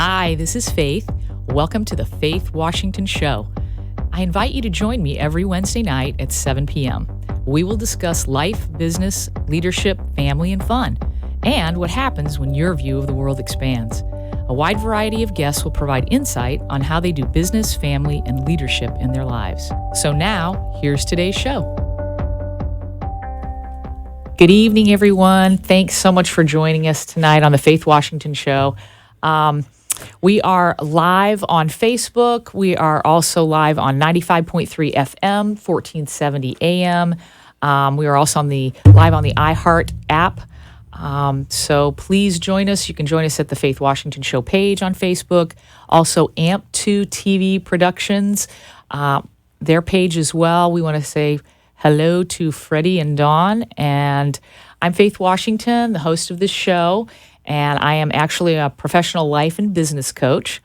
Hi, this is Faith. Welcome to the Faith Washington Show. I invite you to join me every Wednesday night at 7 p.m. We will discuss life, business, leadership, family, and fun, and what happens when your view of the world expands. A wide variety of guests will provide insight on how they do business, family, and leadership in their lives. So now, here's today's show. Good evening, everyone. Thanks so much for joining us tonight on the Faith Washington Show. We are live on Facebook. We are also live on 95.3 FM, 1470 AM. We are also live on the iHeart app. So please join us. You can join us at the Faith Washington Show page on Facebook. Also, AMP2 TV Productions, their page as well. We want to say hello to Freddie and Dawn. And I'm Faith Washington, the host of this show. And I am actually a professional life and business coach.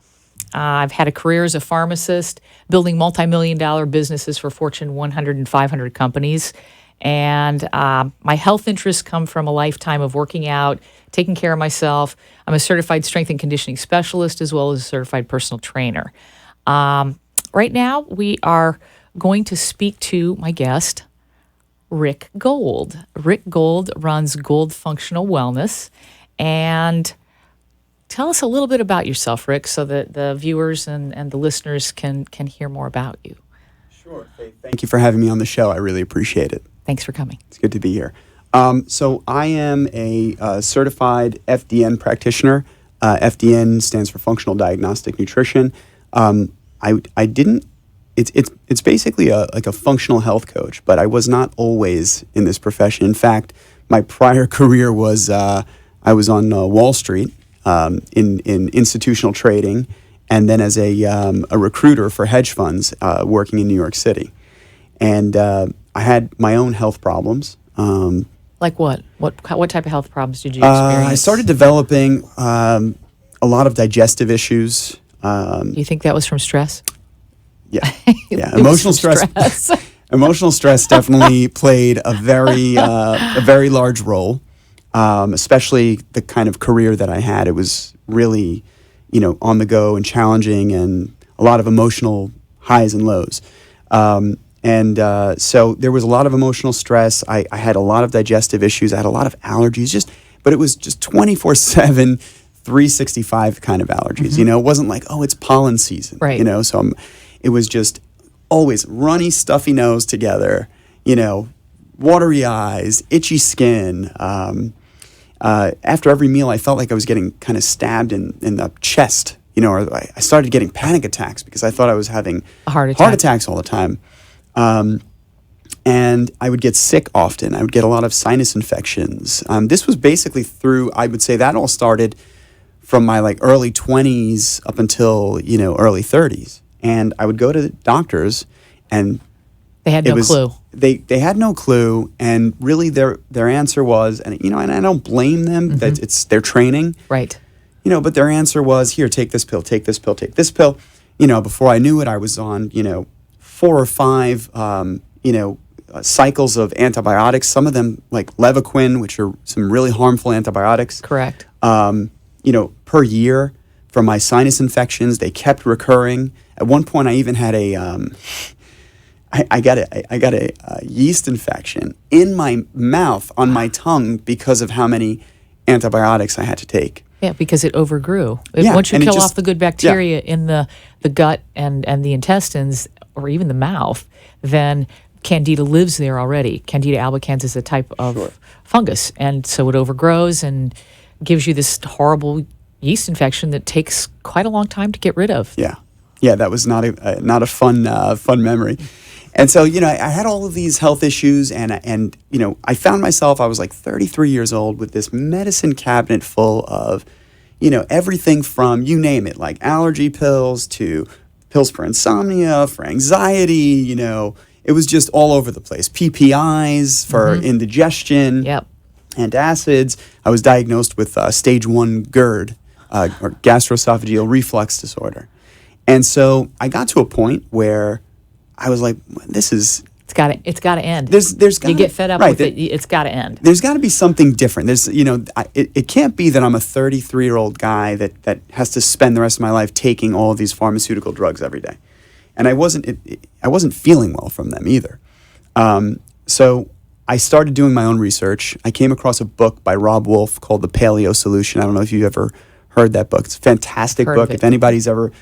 I've had a career as a pharmacist, building multi-million-dollar businesses for Fortune 100 and 500 companies. And my health interests come from a lifetime of working out, taking care of myself. I'm a certified strength and conditioning specialist as well as a certified personal trainer. Right now, we are going to speak to my guest, Rick Gold. Rick Gold runs Gold Functional Wellness. And tell us a little bit about yourself, Rick, so that the viewers and the listeners can hear more about you. Sure. Thank you for having me on the show. I really appreciate it. Thanks for coming. It's good to be here. So I am a certified FDN practitioner. FDN stands for Functional Diagnostic Nutrition. It's basically like a functional health coach, but I was not always in this profession. In fact, my prior career was I was on Wall Street in institutional trading, and then as a recruiter for hedge funds working in New York City. And I had my own health problems. Like what? What type of health problems did you experience? I started developing a lot of digestive issues. You think that was from stress? Yeah. Emotional stress. Emotional stress definitely played a very large role. Especially the kind of career that I had. It was really, on the go and challenging and a lot of emotional highs and lows. So there was a lot of emotional stress. I had a lot of digestive issues. I had a lot of allergies, but it was just 24/7, 365 kind of allergies. Mm-hmm. It wasn't like, oh, it's pollen season. Right. So it was just always runny, stuffy nose together, watery eyes, itchy skin. After every meal, I felt like I was getting kind of stabbed in the chest, or I started getting panic attacks because I thought I was having heart attacks all the time. And I would get sick often. I would get a lot of sinus infections. This was basically I would say that all started from my early 20s up until, early 30s. And I would go to the doctors and they had no clue. They had no clue, and really their answer was, and I don't blame them, mm-hmm. that it's their training, right? But their answer was, here, take this pill, take this pill, take this pill. Before I knew it, I was on 4 or 5 cycles of antibiotics. Some of them like Levaquin, which are some really harmful antibiotics. Correct. Per year for my sinus infections, they kept recurring. At one point, I even had I got a yeast infection in my mouth, on my tongue, because of how many antibiotics I had to take. Yeah, because it overgrew. Once you kill off the good bacteria in the gut and the intestines, or even the mouth, then Candida lives there already. Candida albicans is a type of fungus, and so it overgrows and gives you this horrible yeast infection that takes quite a long time to get rid of. Yeah, that was not a fun memory. And so, I had all of these health issues, and I found myself, I was like 33 years old with this medicine cabinet full of, everything from, you name it, like allergy pills to pills for insomnia, for anxiety, it was just all over the place. PPIs for mm-hmm. indigestion, yep. antacids. I was diagnosed with stage 1 GERD, or gastroesophageal reflux disorder. And so I got to a point where I was like, It's got to end. There's you get fed up right, with it. It's got to end. There's got to be something different. It can't be that I'm a 33-year-old guy that has to spend the rest of my life taking all of these pharmaceutical drugs every day, and I wasn't feeling well from them either. So I started doing my own research. I came across a book by Rob Wolf called The Paleo Solution. I don't know if you've ever heard that book. It's a fantastic book. If anybody's ever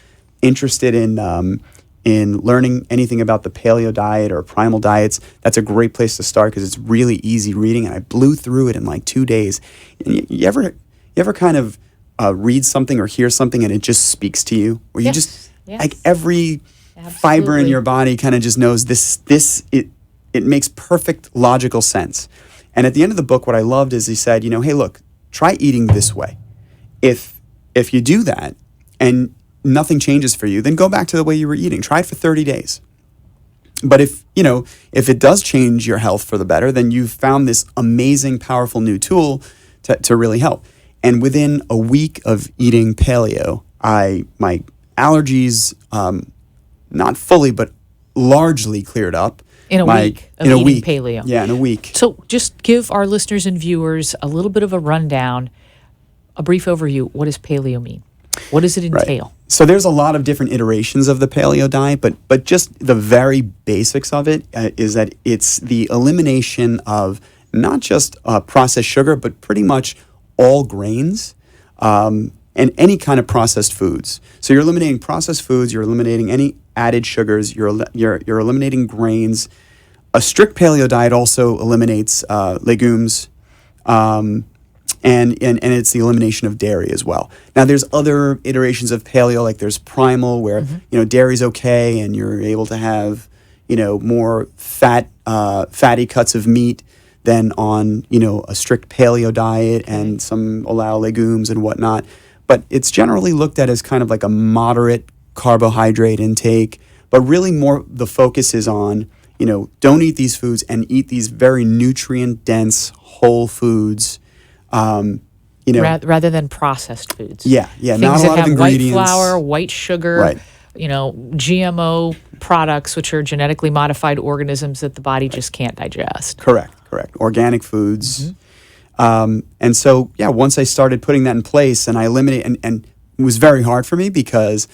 interested in learning anything about the paleo diet or primal diets, that's a great place to start because it's really easy reading. And I blew through it in like 2 days. And you ever kind of read something or hear something and it just speaks to you, where you just like every fiber in your body kind of just knows it makes perfect logical sense. And at the end of the book, what I loved is he said, hey, look, try eating this way. If you do that and nothing changes for you, then go back to the way you were eating. Try it for 30 days. But if it does change your health for the better, then you've found this amazing, powerful new tool to really help. And within a week of eating paleo, my allergies, not fully, but largely cleared up. In a week of eating paleo. Yeah, in a week. So just give our listeners and viewers a little bit of a rundown, a brief overview. What does paleo mean? What does it entail? Right. So there's a lot of different iterations of the paleo diet, but just the very basics of it is that it's the elimination of not just processed sugar, but pretty much all grains and any kind of processed foods. So you're eliminating processed foods, you're eliminating any added sugars, you're eliminating grains. A strict paleo diet also eliminates legumes. And it's the elimination of dairy as well. Now, there's other iterations of paleo, like there's primal, where dairy's okay, and you're able to have more fatty cuts of meat than on a strict paleo diet, and some allow legumes and whatnot. But it's generally looked at as kind of like a moderate carbohydrate intake, but really more the focus is on don't eat these foods and eat these very nutrient dense whole foods. Rather than processed foods. Yeah, Things not a lot of ingredients. White flour, white sugar, GMO products, which are genetically modified organisms that the body just can't digest. Correct. Organic foods. And so, once I started putting that in place, and I eliminated, and it was very hard for me because,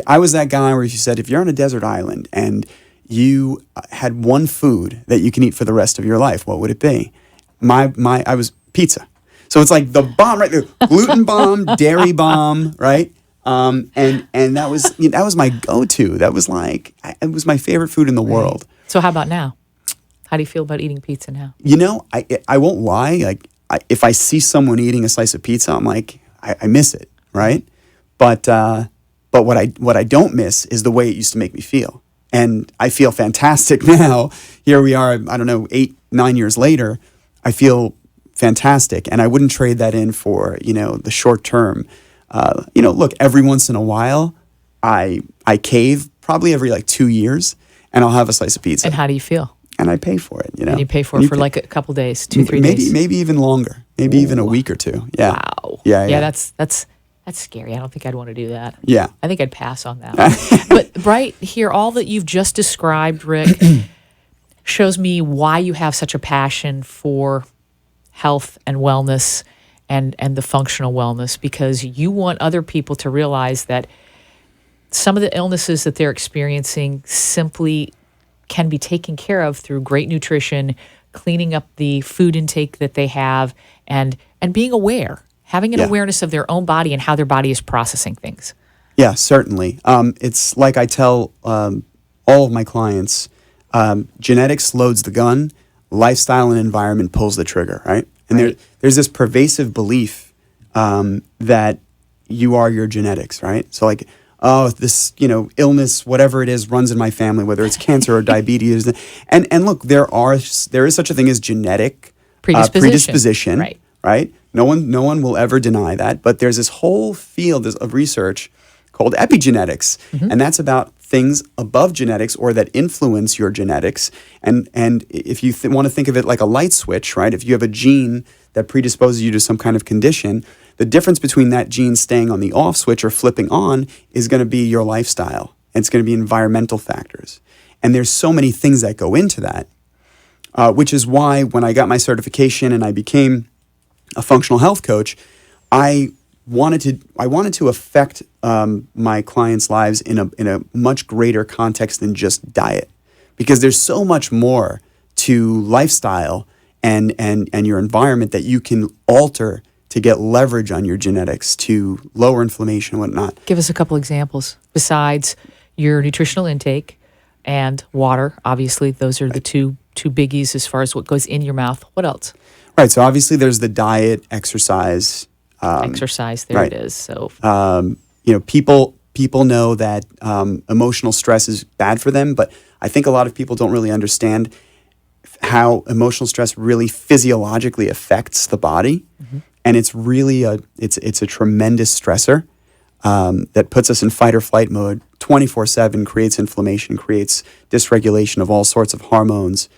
I was that guy where if you said, if you're on a desert island and you had one food that you can eat for the rest of your life, what would it be? I was pizza. So it's like the bomb right there, gluten bomb, dairy bomb, right? And that was my go-to. That was it was my favorite food in the world. So how about now? How do you feel about eating pizza now? I won't lie. If I see someone eating a slice of pizza, I'm like, I miss it, right? But what I don't miss is the way it used to make me feel. And I feel fantastic now. Here we are, I don't know, 8-9 years later. I feel fantastic, and I wouldn't trade that in for the short term. Look, every once in a while, I cave, probably every 2 years, and I'll have a slice of pizza. And how do you feel? And I pay for it. And you pay for it for like a couple days, 2-3 days, maybe even longer, maybe even a week or two. Yeah. Wow. Yeah. That's scary. I don't think I'd want to do that. Yeah. I think I'd pass on that one. But right here, all that you've just described, Rick, shows me why you have such a passion for health and wellness and the functional wellness, because you want other people to realize that some of the illnesses that they're experiencing simply can be taken care of through great nutrition, cleaning up the food intake that they have, and being aware, having an awareness of their own body and how their body is processing things. Yeah, certainly. It's like I tell all of my clients, genetics loads the gun, lifestyle and environment pulls the trigger, right? And there's this pervasive belief that you are your genetics, right? So this illness, whatever it is, runs in my family, whether it's cancer or diabetes. And look, there is such a thing as genetic predisposition, right? No one will ever deny that. But there's this whole field of research called epigenetics, and that's about things above genetics or that influence your genetics. And if you want to think of it like a light switch, right? If you have a gene that predisposes you to some kind of condition, the difference between that gene staying on the off switch or flipping on is going to be your lifestyle. And it's going to be environmental factors. And there's so many things that go into that, which is why when I got my certification and I became a functional health coach, I wanted to affect my clients' lives in a much greater context than just diet, because there's so much more to lifestyle and your environment that you can alter to get leverage on your genetics to lower inflammation and whatnot. Give us a couple examples besides your nutritional intake and water. Obviously, those are the two biggies as far as what goes in your mouth. What else? Right. So obviously, there's the diet, exercise. Exercise. There right. it is. So people know that emotional stress is bad for them, but I think a lot of people don't really understand how emotional stress really physiologically affects the body, and it's really it's a tremendous stressor that puts us in fight or flight mode 24/7, creates inflammation, creates dysregulation of all sorts of hormones.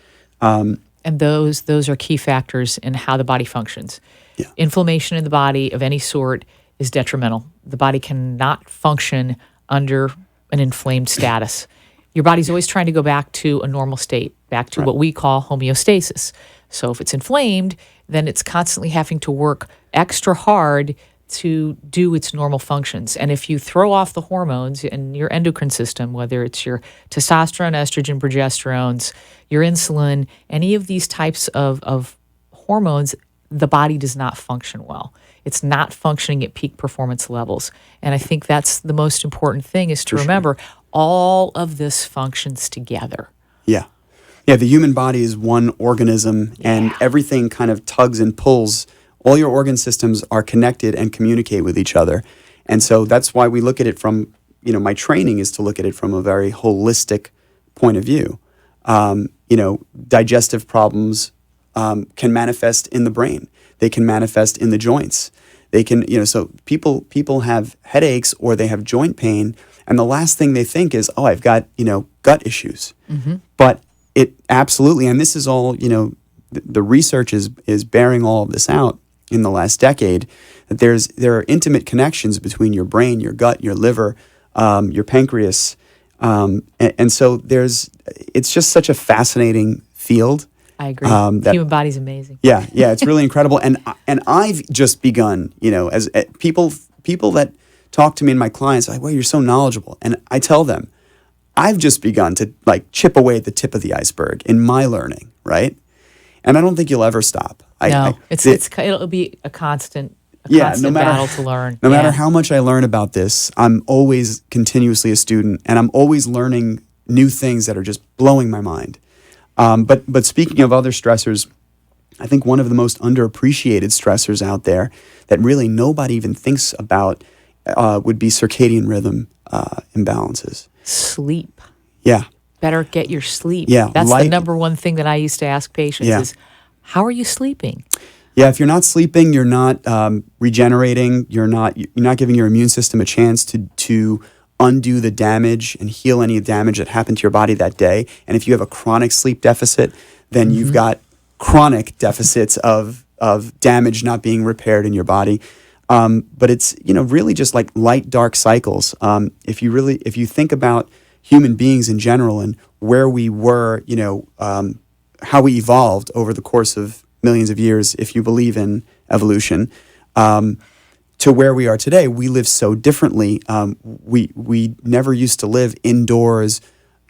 And those are key factors in how the body functions. Yeah. Inflammation in the body of any sort is detrimental. The body cannot function under an inflamed status. Your body's always trying to go back to a normal state, back to what we call homeostasis. So if it's inflamed, then it's constantly having to work extra hard to do its normal functions. And if you throw off the hormones in your endocrine system, whether it's your testosterone, estrogen, progesterones, your insulin, any of these types of hormones, the body does not function well. It's not functioning at peak performance levels. And I think that's the most important thing, is to remember all of this functions together. Yeah. Yeah, the human body is one organism, and everything kind of tugs and pulls. All your organ systems are connected and communicate with each other. And so that's why we look at it from, my training is to look at it from a very holistic point of view. Digestive problems can manifest in the brain. They can manifest in the joints. They can, so people have headaches or they have joint pain, and the last thing they think is, oh, I've got, gut issues. But it absolutely, and this is all, the research is bearing all of this out in the last decade, that there are intimate connections between your brain, your gut, your liver, your pancreas, and so it's just such a fascinating field. I agree. Human body's amazing. Yeah, it's really incredible, and I've just begun, as people that talk to me and my clients, like, well, you're so knowledgeable, and I tell them, I've just begun to chip away at the tip of the iceberg in my learning, right? And I don't think you'll ever stop. It'll be a constant battle to learn. No matter how much I learn about this, I'm always continuously a student, and I'm always learning new things that are just blowing my mind. But speaking of other stressors, I think one of the most underappreciated stressors out there that really nobody even thinks about would be circadian rhythm imbalances. Sleep. Yeah. Better get your sleep. Yeah. That's the number one thing that I used to ask patients is, how are you sleeping? Yeah, if you're not sleeping, you're not regenerating. You're not giving your immune system a chance to undo the damage and heal any damage that happened to your body that day. And if you have a chronic sleep deficit, then you've got chronic deficits of damage not being repaired in your body. But it's really just like light dark cycles. If you think about human beings in general and where we were, how we evolved over the course of millions of years, if you believe in evolution, to where we are today, we live so differently. We never used to live indoors,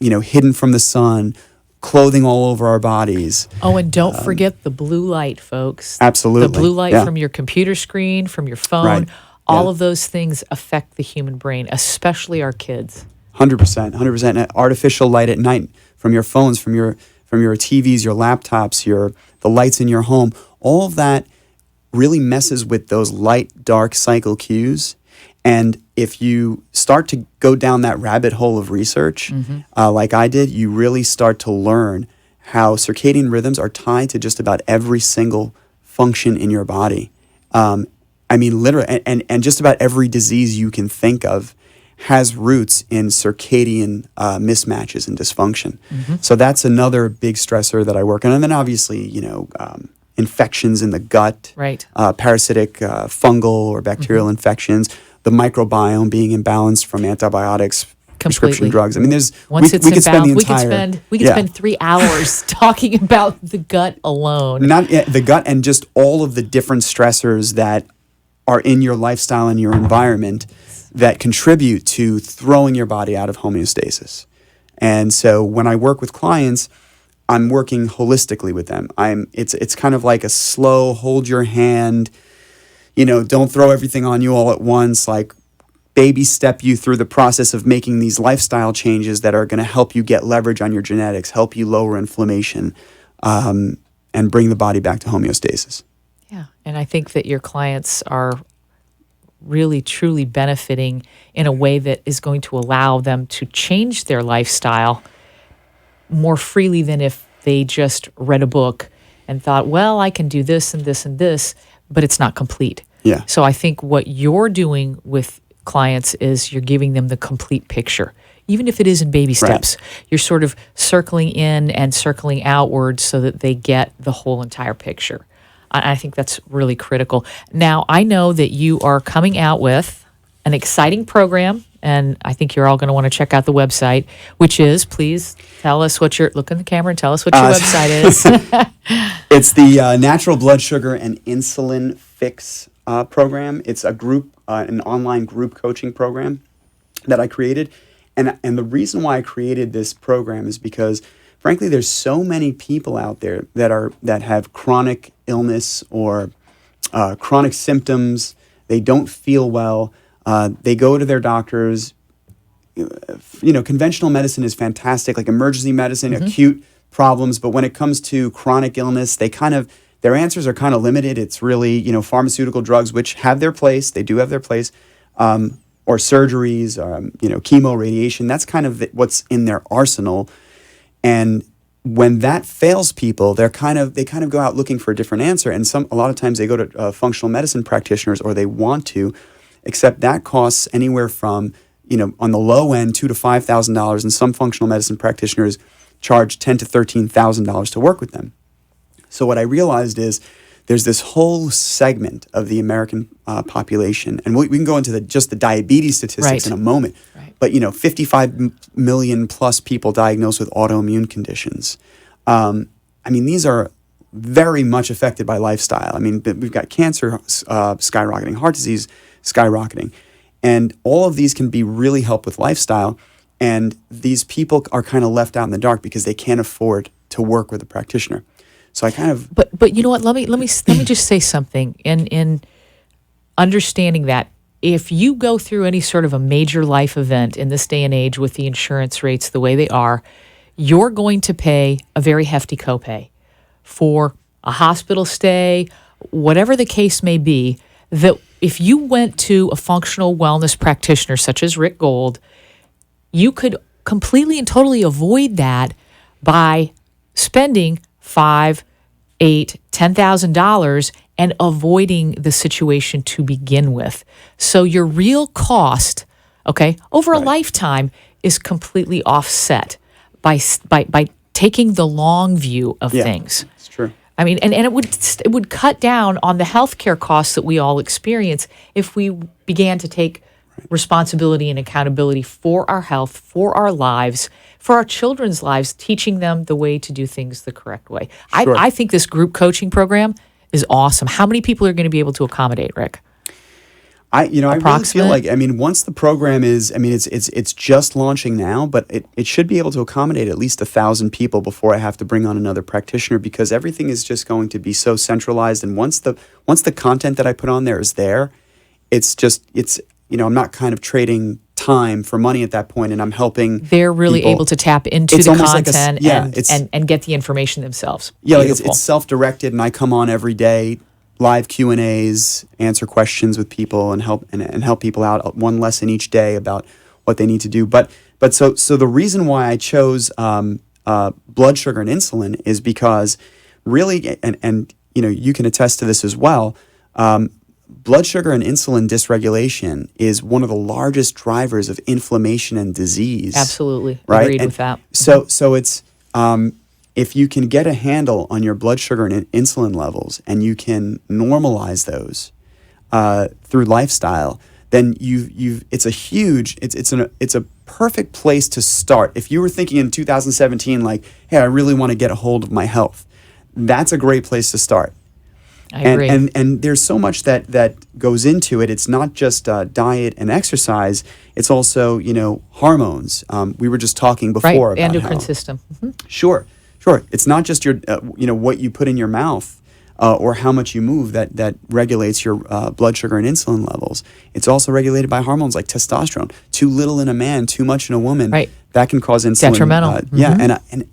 hidden from the sun, clothing all over our bodies. Oh, and don't forget the blue light, folks. Absolutely. The blue light from your computer screen, from your phone, Right. all of those things affect the human brain, especially our kids. 100%. Artificial light at night from your phones, from your TVs, your laptops, the lights in your home, all of that really messes with those light-dark cycle cues. And if you start to go down that rabbit hole of research, like I did, you really start to learn how circadian rhythms are tied to just about every single function in your body. Literally, and just about every disease you can think of has roots in circadian mismatches and dysfunction. So that's another big stressor that I work on. And then obviously, infections in the gut, right? Parasitic, fungal or bacterial infections, the microbiome being imbalanced from antibiotics, prescription drugs. I mean, once we it's could spend the inbound, entire we could spend 3 hours talking about the gut alone. not the gut and just all of the different stressors that are in your lifestyle and your environment that contribute to throwing your body out of homeostasis. And so when I work with clients, I'm working holistically with them. It's kind of like a slow hold your hand, don't throw everything on you all at once, like baby step you through the process of making these lifestyle changes that are going to help you get leverage on your genetics, help you lower inflammation, and bring the body back to homeostasis. Yeah, and I think that your clients are really, truly benefiting in a way that is going to allow them to change their lifestyle more freely than if they just read a book and thought, well, I can do this and this and this, but it's not complete. Yeah. So I think what you're doing with clients is you're giving them the complete picture. Even if it is in baby steps, you're sort of circling in and circling outwards so that they get the whole entire picture. I think that's really critical. Now, I know that you are coming out with an exciting program, and I think you're all going to want to check out the website, which is, please tell us look in the camera and tell us what your website is. It's the Natural Blood Sugar and Insulin Fix program. It's a group, an online group coaching program that I created. And the reason why I created this program is because, frankly, there's so many people out there that have chronic illness or chronic symptoms. They don't feel well. They go to their doctors. Conventional medicine is fantastic, like emergency medicine, acute problems. But when it comes to chronic illness, their answers are kind of limited. It's really, pharmaceutical drugs, which have their place. They do have their place. Or surgeries, chemo, radiation. That's kind of what's in their arsenal. And when that fails people, they kind of go out looking for a different answer. And a lot of times they go to functional medicine practitioners, or they want to, except that costs anywhere from, on the low end, $2,000 to $5,000, and some functional medicine practitioners charge $10,000 to $13,000 to work with them. So what I realized is there's this whole segment of the American population, and we can go into just the diabetes statistics in a moment. Right. But 55 million plus people diagnosed with autoimmune conditions. These are very much affected by lifestyle. We've got cancer skyrocketing, heart disease skyrocketing, and all of these can be really helped with lifestyle. And these people are kind of left out in the dark because they can't afford to work with a practitioner. So I kind of, but you know what? Let me just say something in understanding that if you go through any sort of a major life event in this day and age with the insurance rates the way they are, you're going to pay a very hefty copay for a hospital stay, whatever the case may be. That if you went to a functional wellness practitioner such as Rick Gold, you could completely and totally avoid that by spending $5,000, $8,000, $10,000 and avoiding the situation to begin with. So your real cost, over a lifetime is completely offset by taking the long view of things. It's true. And it would cut down on the healthcare costs that we all experience if we began to take responsibility and accountability for our health, for our lives, for our children's lives, teaching them the way to do things the correct way. Sure. I think this group coaching program is awesome. How many people are going to be able to accommodate, Rick? I really feel like, once the program is, it's just launching now, but it should be able to accommodate at least 1,000 people before I have to bring on another practitioner, because everything is just going to be so centralized. And once the content that I put on there is there, I'm not kind of trading time for money at that point, and I'm helping. They're really people. Able to tap into the content and get the information themselves. Yeah, it's self-directed, and I come on every day, live Q&As, answer questions with people, and help people out one lesson each day about what they need to do. But so the reason why I chose blood sugar and insulin is because really, and you can attest to this as well. Blood sugar and insulin dysregulation is one of the largest drivers of inflammation and disease. Absolutely. Right? Agreed with that. So it's if you can get a handle on your blood sugar and insulin levels, and you can normalize those through lifestyle, then it's a perfect place to start. If you were thinking in 2017, like, hey, I really want to get a hold of my health, that's a great place to start. I agree. And there's so much that goes into it. It's not just diet and exercise. It's also, hormones. We were just talking before right. about Endocrine how, system. Mm-hmm. Sure. It's not just your, what you put in your mouth or how much you move that regulates your blood sugar and insulin levels. It's also regulated by hormones like testosterone. Too little in a man, too much in a woman. Right. That can cause insulin. Detrimental. Yeah, and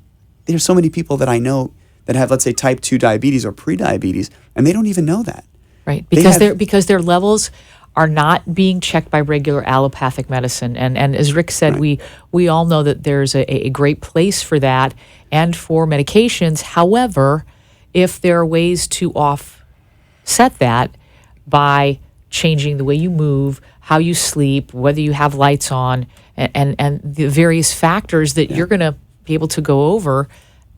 there's so many people that I know that have, let's say, type 2 diabetes or pre-diabetes, and they don't even know that. Right, because their levels are not being checked by regular allopathic medicine. And as Rick said, we all know that there's a great place for that and for medications. However, if there are ways to offset that by changing the way you move, how you sleep, whether you have lights on, and the various factors that you're going to be able to go over,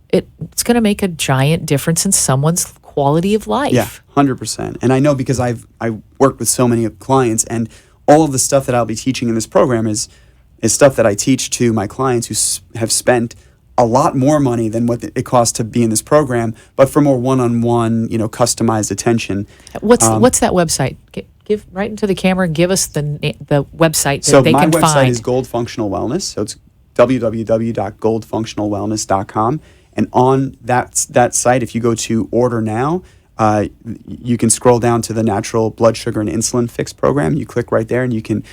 it's going to make a giant difference in someone's quality of life. Yeah, 100%. And I know because I worked with so many clients, and all of the stuff that I'll be teaching in this program is stuff that I teach to my clients who have spent a lot more money than what it costs to be in this program, but for more one-on-one, customized attention. What's that website? Give right into the camera. Give us the website that they can find. So my website is Gold Functional Wellness. So it's www.goldfunctionalwellness.com. And on that site, if you go to order now, you can scroll down to the natural blood sugar and insulin fix program. You click right there, and you can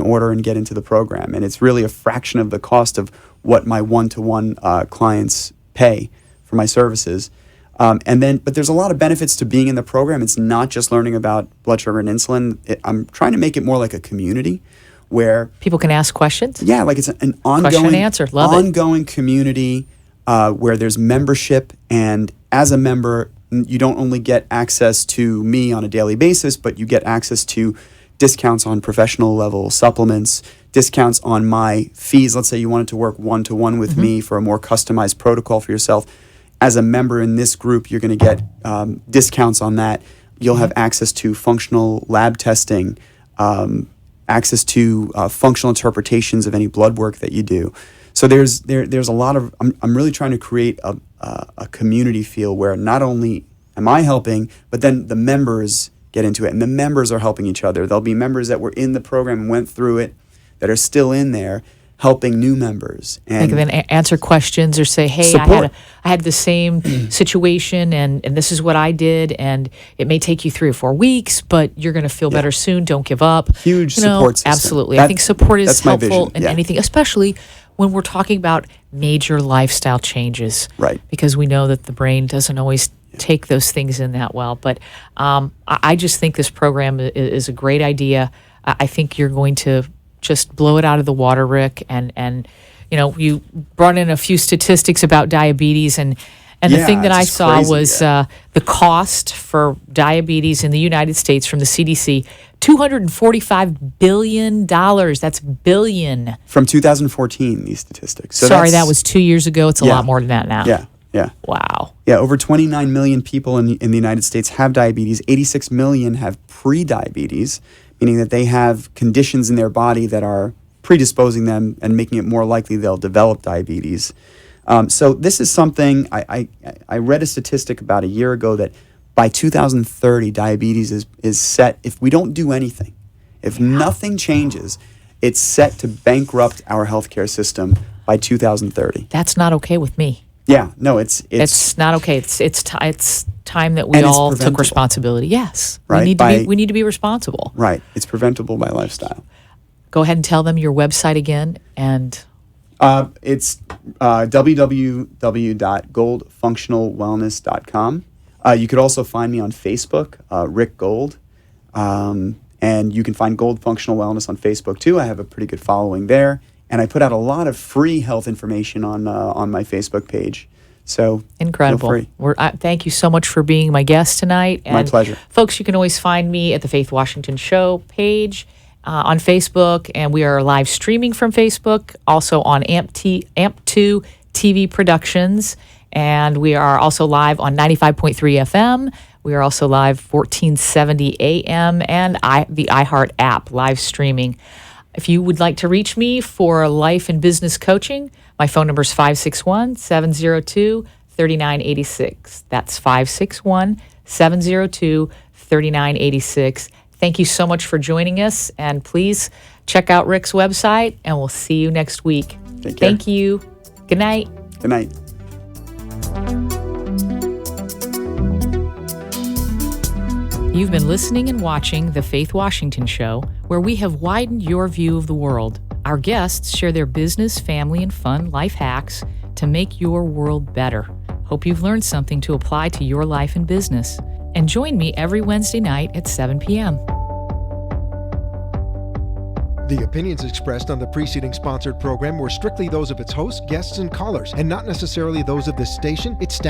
order and get into the program. And it's really a fraction of the cost of what my one-to-one clients pay for my services. But there's a lot of benefits to being in the program. It's not just learning about blood sugar and insulin. I'm trying to make it more like a community where people can ask questions. Yeah, like it's an ongoing question and answer. Love ongoing community. Where there's membership, and as a member, you don't only get access to me on a daily basis, but you get access to discounts on professional level supplements, discounts on my fees. Let's say you wanted to work one-to-one with me for a more customized protocol for yourself. As a member in this group, you're going to get discounts on that. You'll have access to functional lab testing, access to functional interpretations of any blood work that you do. So there's a lot of, I'm really trying to create a community feel where not only am I helping, but then the members get into it, and the members are helping each other. There'll be members that were in the program and went through it that are still in there helping new members. And they can then answer questions or say, hey, I had the same situation, and this is what I did, and it may take you 3 or 4 weeks, but you're going to feel better soon. Don't give up. Huge support system. Absolutely. I think support is helpful in Yeah. anything, especially when we're talking about major lifestyle changes. Right. Because we know that the brain doesn't always take those things in that well. But I just think this program is a great idea. I think you're going to just blow it out of the water, Rick. And you brought in a few statistics about diabetes, and the thing that I saw crazy, was the cost for diabetes in the United States from the CDC, $245 billion. That's billion. From 2014, these statistics. So Sorry, that was 2 years ago. It's a lot more than that now. Yeah. Wow. Yeah, over 29 million people in the United States have diabetes. 86 million have pre-diabetes, meaning that they have conditions in their body that are predisposing them and making it more likely they'll develop diabetes. So this is something, I read a statistic about a year ago that by 2030, diabetes is set, if we don't do anything, if nothing changes, it's set to bankrupt our healthcare system by 2030. That's not okay with me. Yeah, no, it's not okay. It's time that we all took responsibility. Yes, right? We need to be responsible. Right, it's preventable by lifestyle. Go ahead and tell them your website again, and it's www.goldfunctionalwellness.com. You could also find me on Facebook, Rick Gold, and you can find Gold Functional Wellness on Facebook too. I have a pretty good following there. And I put out a lot of free health information on my Facebook page. So incredible. Feel free. Thank you so much for being my guest tonight. And my pleasure. Folks, you can always find me at the Faith Washington Show page on Facebook, and we are live streaming from Facebook, also on AMP2 TV Productions, and we are also live on 95.3 FM. We are also live 1470 AM and the iHeart app live streaming. If you would like to reach me for life and business coaching, my phone number is 561-702-3986. That's 561-702-3986. Thank you so much for joining us, and please check out Rick's website, and we'll see you next week. Take care. Thank you. Good night. Good night. You've been listening and watching The Faith Washington Show, where we have widened your view of the world. Our guests share their business, family, and fun life hacks to make your world better. Hope you've learned something to apply to your life and business. And join me every Wednesday night at 7 p.m. The opinions expressed on the preceding sponsored program were strictly those of its hosts, guests, and callers, and not necessarily those of this station, its staff,